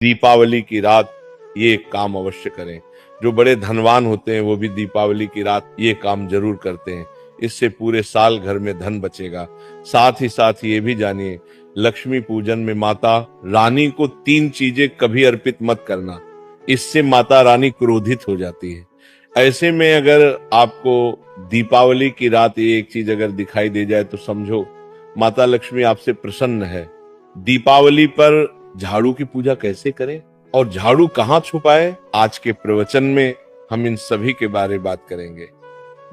दीपावली की रात ये काम अवश्य करें। जो बड़े धनवान होते हैं वो भी दीपावली की रात ये काम जरूर करते हैं। इससे पूरे साल घर में धन बचेगा। साथ ही साथ ये भी जानिए, लक्ष्मी पूजन में माता रानी को 3 चीजें कभी अर्पित मत करना, इससे माता रानी क्रोधित हो जाती है। ऐसे में अगर आपको दीपावली की रात ये एक चीज अगर दिखाई दे जाए तो समझो माता लक्ष्मी आपसे प्रसन्न है। दीपावली पर झाड़ू की पूजा कैसे करें और झाड़ू कहाँ छुपाए, आज के प्रवचन में हम इन सभी के बारे में बात करेंगे।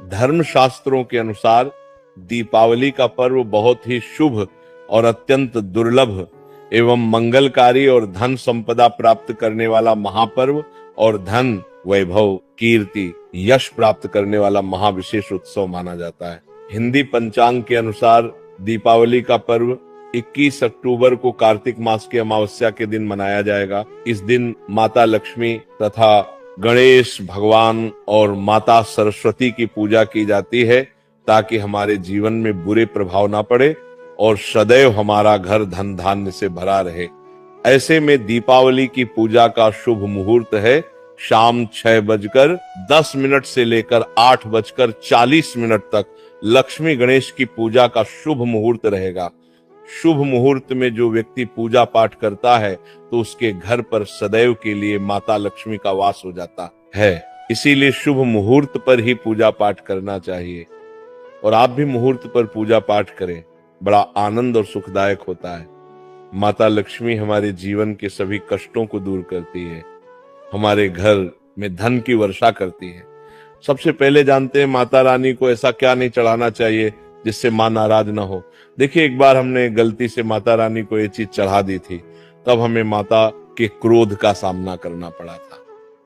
धर्म शास्त्रों के अनुसार दीपावली का पर्व बहुत ही शुभ और अत्यंत दुर्लभ एवं मंगलकारी और धन संपदा प्राप्त करने वाला महापर्व और धन वैभव कीर्ति यश प्राप्त करने वाला महाविशेष उत्सव माना जाता है। हिंदी पंचांग के अनुसार दीपावली का पर्व 21 अक्टूबर को कार्तिक मास की अमावस्या के दिन मनाया जाएगा। इस दिन माता लक्ष्मी तथा गणेश भगवान और माता सरस्वती की पूजा की जाती है ताकि हमारे जीवन में बुरे प्रभाव ना पड़े और सदैव हमारा घर धन धान्य से भरा रहे। ऐसे में दीपावली की पूजा का शुभ मुहूर्त है शाम 6:10 से लेकर 8:40 तक लक्ष्मी गणेश की पूजा का शुभ मुहूर्त रहेगा। शुभ मुहूर्त में जो व्यक्ति पूजा पाठ करता है तो उसके घर पर सदैव के लिए माता लक्ष्मी का वास हो जाता है। इसीलिए शुभ मुहूर्त पर ही पूजा पाठ करना चाहिए और आप भी मुहूर्त पर पूजा पाठ करें, बड़ा आनंद और सुखदायक होता है। माता लक्ष्मी हमारे जीवन के सभी कष्टों को दूर करती है, हमारे घर में धन की वर्षा करती है। सबसे पहले जानते हैं माता रानी को ऐसा क्या नहीं चढ़ाना चाहिए जिससे मां नाराज ना हो। देखिए, एक बार हमने गलती से माता रानी को ये चीज चढ़ा दी थी, तब हमें माता के क्रोध का सामना करना पड़ा था।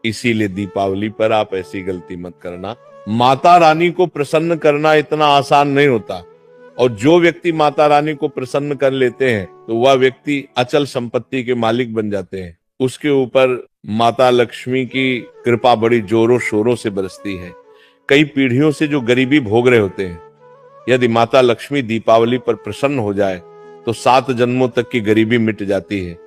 इसीलिए दीपावली पर आप ऐसी गलती मत करना। माता रानी को प्रसन्न करना इतना आसान नहीं होता और जो व्यक्ति माता रानी को प्रसन्न कर लेते हैं तो वह व्यक्ति अचल संपत्ति के मालिक बन जाते हैं। उसके ऊपर माता लक्ष्मी की कृपा बड़ी जोरों शोरों से बरसती है। कई पीढ़ियों से जो गरीबी भोग रहे होते हैं, यदि माता लक्ष्मी दीपावली पर प्रसन्न हो जाए तो 7 जन्मों तक की गरीबी मिट जाती है।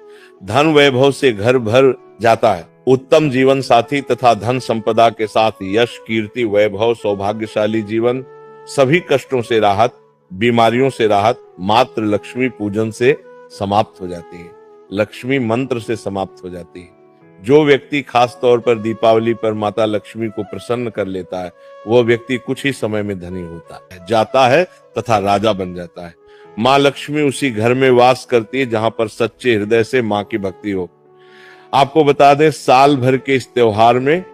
धन वैभव से घर भर जाता है। उत्तम जीवन साथी तथा धन संपदा के साथ यश कीर्ति वैभव सौभाग्यशाली जीवन, सभी कष्टों से राहत, बीमारियों से राहत मात्र लक्ष्मी पूजन से समाप्त हो जाती है, लक्ष्मी मंत्र से समाप्त हो जाती है। जो व्यक्ति खास तौर पर दीपावली पर माता लक्ष्मी को प्रसन्न कर लेता है वह व्यक्ति कुछ ही समय में धनी होता है, जाता है तथा राजा बन जाता है। माँ लक्ष्मी उसी घर में वास करती है जहां पर सच्चे हृदय से माँ की भक्ति हो। आपको बता दें, साल भर के इस त्योहार में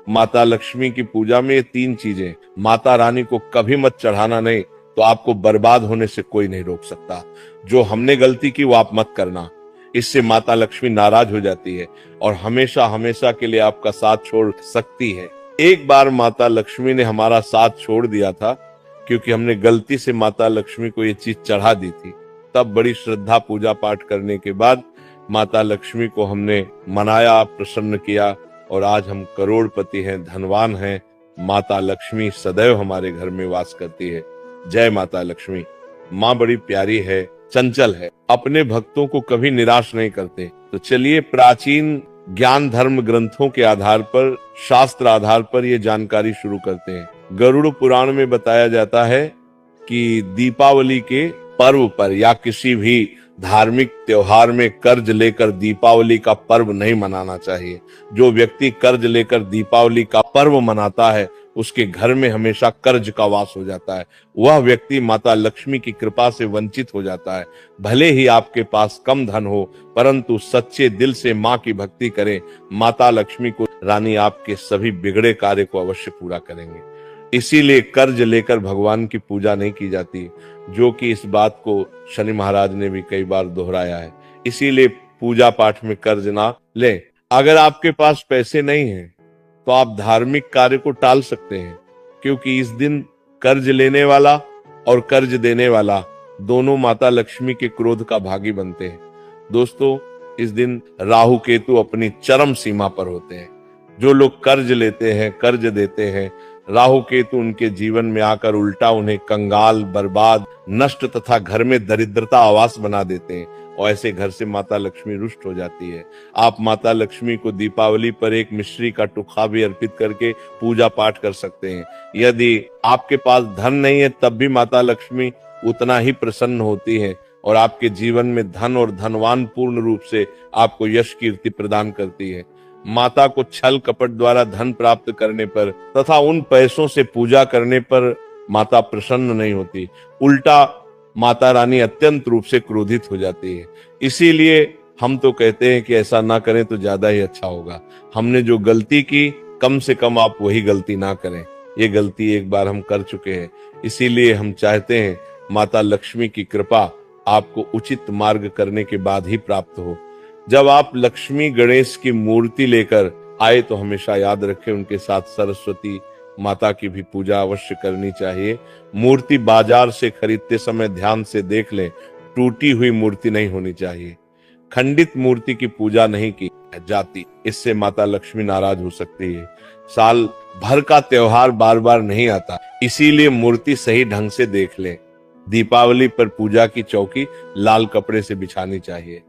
माता लक्ष्मी की पूजा में ये 3 चीजें माता रानी को कभी मत चढ़ाना, नहीं तो आपको बर्बाद होने से कोई नहीं रोक सकता। जो हमने गलती की वो आप मत करना, इससे माता लक्ष्मी नाराज हो जाती है और हमेशा हमेशा के लिए आपका साथ छोड़ सकती है। एक बार माता लक्ष्मी ने हमारा साथ छोड़ दिया था क्योंकि हमने गलती से माता लक्ष्मी को ये चीज चढ़ा दी थी। तब बड़ी श्रद्धा पूजा पाठ करने के बाद माता लक्ष्मी को हमने मनाया, प्रसन्न किया और आज हम करोड़पति हैं, धनवान हैं। माता लक्ष्मी सदैव हमारे घर में वास करती है। जय माता लक्ष्मी। माँ बड़ी प्यारी है, चंचल है, अपने भक्तों को कभी निराश नहीं करते। तो चलिए प्राचीन ज्ञान धर्म ग्रंथों के आधार पर, शास्त्र आधार पर ये जानकारी शुरू करते हैं। गरुड़ पुराण में बताया जाता है कि दीपावली के पर्व पर या किसी भी धार्मिक त्योहार में कर्ज लेकर दीपावली का पर्व नहीं मनाना चाहिए। जो व्यक्ति कर्ज लेकर दीपावली का पर्व मनाता है उसके घर में हमेशा कर्ज का वास हो जाता है। वह व्यक्ति माता लक्ष्मी की कृपा से वंचित हो जाता है। भले ही आपके पास कम धन हो परंतु सच्चे दिल से माँ की भक्ति करें, माता लक्ष्मी को रानी आपके सभी बिगड़े कार्य को अवश्य पूरा करेंगे। इसीलिए कर्ज लेकर भगवान की पूजा नहीं की जाती, जो कि इस बात को शनि महाराज ने भी कई बार दोहराया है। इसीलिए पूजा पाठ में कर्ज ना लें। अगर आपके पास पैसे नहीं हैं तो आप धार्मिक कार्य को टाल सकते हैं, क्योंकि इस दिन कर्ज लेने वाला और कर्ज देने वाला दोनों माता लक्ष्मी के क्रोध का भागी बनते हैं। दोस्तों, इस दिन राहु केतु अपनी चरम सीमा पर होते हैं। जो लोग कर्ज लेते हैं, कर्ज देते हैं, राहु केतु उनके जीवन में आकर उल्टा उन्हें कंगाल, बर्बाद, नष्ट तथा घर में दरिद्रता आवास बना देते हैं। और ऐसे घर से माता लक्ष्मी रुष्ट हो जाती है। आप माता लक्ष्मी को दीपावली पर एक मिश्री का टुकड़ा भी अर्पित करके पूजा पाठ कर सकते हैं। यदि आपके पास धन नहीं है तब भी माता लक्ष्मी उतना ही प्रसन्न होती है और आपके जीवन में धन और धनवान पूर्ण रूप से आपको यश कीर्ति प्रदान करती है। माता को छल कपट द्वारा धन प्राप्त करने पर तथा उन पैसों से पूजा करने पर माता प्रसन्न नहीं होती, उल्टा माता रानी अत्यंत रूप से क्रोधित हो जाती है। इसीलिए हम तो कहते हैं कि ऐसा ना करें तो ज्यादा ही अच्छा होगा। हमने जो गलती की कम से कम आप वही गलती ना करें। ये गलती एक बार हम कर चुके हैं, इसीलिए हम चाहते हैं माता लक्ष्मी की कृपा आपको उचित मार्ग करने के बाद ही प्राप्त हो। जब आप लक्ष्मी गणेश की मूर्ति लेकर आए तो हमेशा याद रखें उनके साथ सरस्वती माता की भी पूजा अवश्य करनी चाहिए। मूर्ति बाजार से खरीदते समय ध्यान से देख लें, टूटी हुई मूर्ति नहीं होनी चाहिए। खंडित मूर्ति की पूजा नहीं की जाती, इससे माता लक्ष्मी नाराज हो सकती है। साल भर का त्योहार बार बार नहीं आता, इसीलिए मूर्ति सही ढंग से देख लें। दीपावली पर पूजा की चौकी लाल कपड़े से बिछानी चाहिए।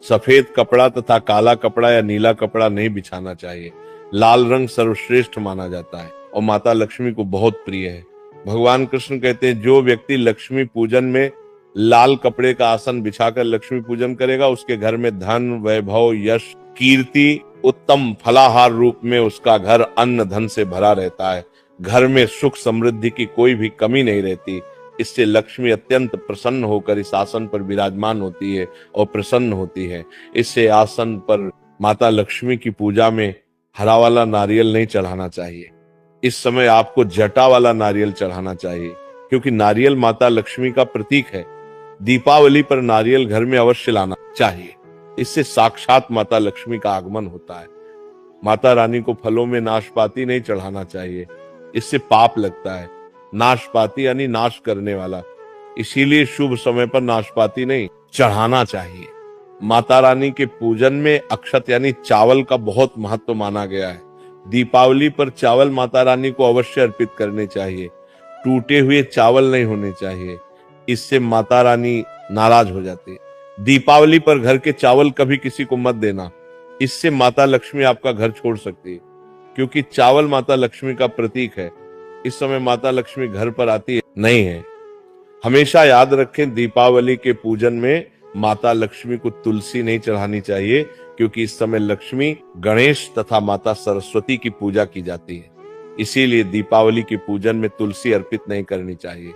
सफेद कपड़ा तथा काला कपड़ा या नीला कपड़ा नहीं बिछाना चाहिए। लाल रंग सर्वश्रेष्ठ माना जाता है और माता लक्ष्मी को बहुत प्रिय है। भगवान कृष्ण कहते हैं जो व्यक्ति लक्ष्मी पूजन में लाल कपड़े का आसन बिछाकर लक्ष्मी पूजन करेगा उसके घर में धन वैभव यश कीर्ति उत्तम फलाहार रूप में उसका घर अन्न धन से भरा रहता है। घर में सुख समृद्धि की कोई भी कमी नहीं रहती। इससे लक्ष्मी अत्यंत प्रसन्न होकर इस आसन पर विराजमान होती है और प्रसन्न होती है। इससे आसन पर माता लक्ष्मी की पूजा में हरा वाला नारियल नहीं चढ़ाना चाहिए। इस समय आपको जटा वाला नारियल चढ़ाना चाहिए, क्योंकि नारियल माता लक्ष्मी का प्रतीक है। दीपावली पर नारियल घर में अवश्य लाना चाहिए, इससे साक्षात माता लक्ष्मी का आगमन होता है। माता रानी को फलों में नाशपाती नहीं चढ़ाना चाहिए, इससे पाप लगता है। नाशपाती यानी नाश करने वाला, इसीलिए शुभ समय पर नाशपाती नहीं चढ़ाना चाहिए। माता रानी के पूजन में अक्षत यानी चावल का बहुत महत्व माना गया है। दीपावली पर चावल माता रानी को अवश्य अर्पित करने चाहिए। टूटे हुए चावल नहीं होने चाहिए, इससे माता रानी नाराज हो जाती है। दीपावली पर घर के चावल कभी किसी को मत देना, इससे माता लक्ष्मी आपका घर छोड़ सकती है, क्योंकि चावल माता लक्ष्मी का प्रतीक है। इस समय माता लक्ष्मी घर पर आती नहीं है। हमेशा याद रखें दीपावली के पूजन में माता लक्ष्मी को तुलसी नहीं चढ़ानी चाहिए, क्योंकि इस समय लक्ष्मी गणेश तथा माता सरस्वती की पूजा की जाती है। इसीलिए दीपावली के पूजन में तुलसी अर्पित नहीं करनी चाहिए।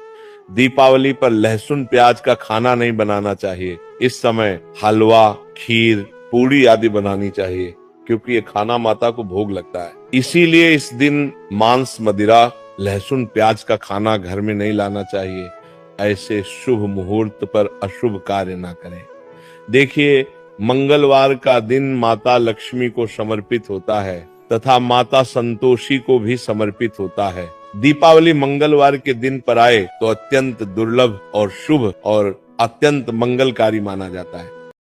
दीपावली पर लहसुन प्याज का खाना नहीं बनाना चाहिए। इस समय हलवा खीर पूड़ी आदि बनानी चाहिए, क्योंकि ये खाना माता को भोग लगता है। इसीलिए इस दिन मांस मदिरा लहसुन प्याज का खाना घर में नहीं लाना चाहिए। ऐसे शुभ मुहूर्त पर अशुभ कार्य ना करें। देखिए, मंगलवार का दिन माता लक्ष्मी को समर्पित होता है तथा माता संतोषी को भी समर्पित होता है। दीपावली मंगलवार के दिन पर आए तो अत्यंत दुर्लभ और शुभ और अत्यंत मंगलकारी माना जाता है।